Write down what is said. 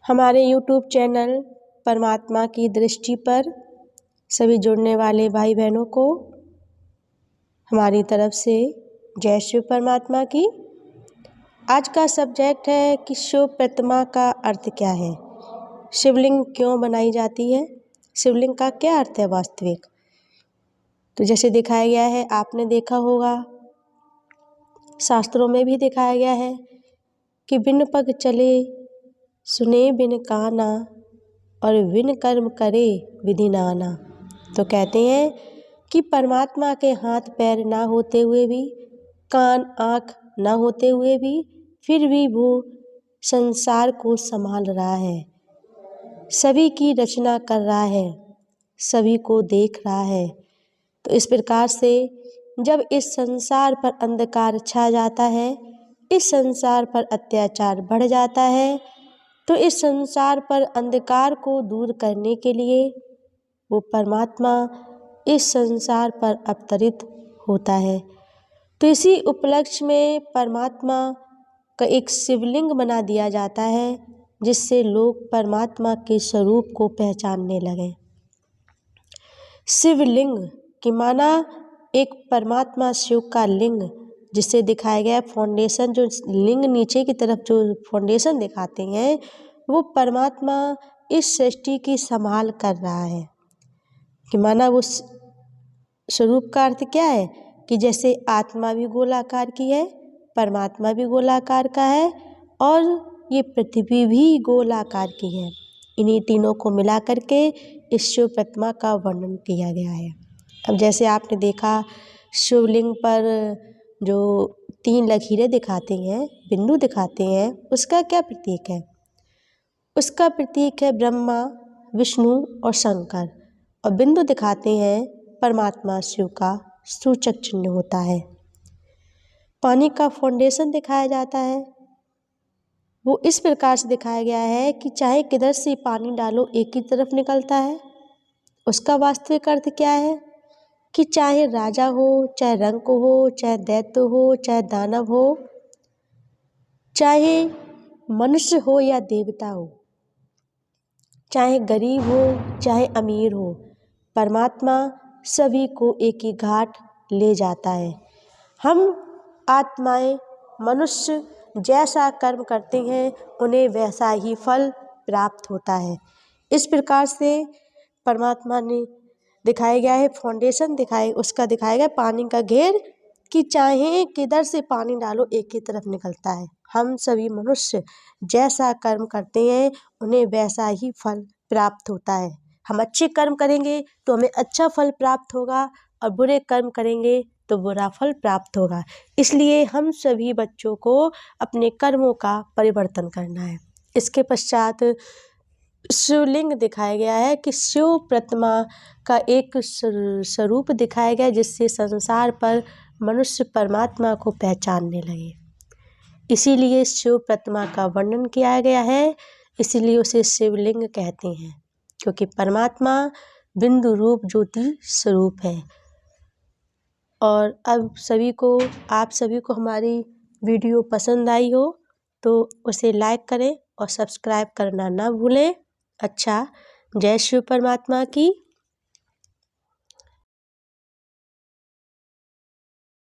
हमारे YouTube channel परमात्मा की दृष्टि पर सभी जुड़ने वाले भाई बहनों को हमारी तरफ से जय शिव परमात्मा की। आज का सब्जेक्ट है कि शिव प्रतिमा का अर्थ क्या है, शिवलिंग क्यों बनाई जाती है, शिवलिंग का क्या अर्थ है वास्तविक। तो जैसे दिखाया गया है, आपने देखा होगा, शास्त्रों में भी दिखाया गया है कि बिन पग चले सुने बिन काना और बिन कर्म करे विधि नाना। तो कहते हैं कि परमात्मा के हाथ पैर ना होते हुए भी, कान आँख ना होते हुए भी, फिर भी वो संसार को संभाल रहा है, सभी की रचना कर रहा है, सभी को देख रहा है। तो इस प्रकार से जब इस संसार पर अंधकार छा जाता है, इस संसार पर अत्याचार बढ़ जाता है, तो इस संसार पर अंधकार को दूर करने के लिए वो परमात्मा इस संसार पर अवतरित होता है। तो इसी उपलक्ष्य में परमात्मा का एक शिवलिंग बना दिया जाता है, जिससे लोग परमात्मा के स्वरूप को पहचानने लगें। शिवलिंग की माना एक परमात्मा शिव का लिंग, जिससे दिखाया गया फाउंडेशन, जो लिंग नीचे की तरफ जो फाउंडेशन दिखाते हैं, वो परमात्मा इस सृष्टि की संभाल कर रहा है। कि माना वो स्वरूप का अर्थ क्या है कि जैसे आत्मा भी गोलाकार की है, परमात्मा भी गोलाकार का है और ये पृथ्वी भी गोलाकार की है। इन्हीं तीनों को मिला करके इस शिव प्रतिमा का वर्णन किया गया है। अब जैसे आपने देखा, शिवलिंग पर जो 3 लकीरें दिखाते हैं, बिंदु दिखाते हैं, उसका क्या प्रतीक है? उसका प्रतीक है ब्रह्मा, विष्णु और शंकर, और बिंदु दिखाते हैं परमात्मा शिव का सूचक चिन्ह होता है। पानी का फाउंडेशन दिखाया जाता है, वो इस प्रकार से दिखाया गया है कि चाहे किधर से पानी डालो एक ही तरफ निकलता है। उसका वास्तविक अर्थ क्या है कि चाहे राजा हो, चाहे रंक हो, चाहे दैत्य हो, चाहे दानव हो, चाहे मनुष्य हो या देवता हो, चाहे गरीब हो चाहे अमीर हो, परमात्मा सभी को एक ही घाट ले जाता है। हम आत्माएं, मनुष्य जैसा कर्म करते हैं, उन्हें वैसा ही फल प्राप्त होता है। इस प्रकार से परमात्मा ने दिखाया गया है, फाउंडेशन उसका दिखाया गया पानी का घेर, कि चाहे किधर से पानी डालो एक ही तरफ निकलता है। हम सभी मनुष्य जैसा कर्म करते हैं, उन्हें वैसा ही फल प्राप्त होता है। हम अच्छे कर्म करेंगे तो हमें अच्छा फल प्राप्त होगा, और बुरे कर्म करेंगे तो बुरा फल प्राप्त होगा। इसलिए हम सभी बच्चों को अपने कर्मों का परिवर्तन करना है। इसके पश्चात शिवलिंग दिखाया गया है कि शिव प्रतिमा का एक स्वरूप दिखाया गया, जिससे संसार पर मनुष्य परमात्मा को पहचानने लगे। इसीलिए शिव प्रतिमा का वर्णन किया गया है, इसीलिए उसे शिवलिंग कहते हैं, क्योंकि परमात्मा बिंदु रूप ज्योति स्वरूप है। और अब आप सभी को हमारी वीडियो पसंद आई हो तो उसे लाइक करें और सब्सक्राइब करना ना भूलें। अच्छा, जय शिव परमात्मा की।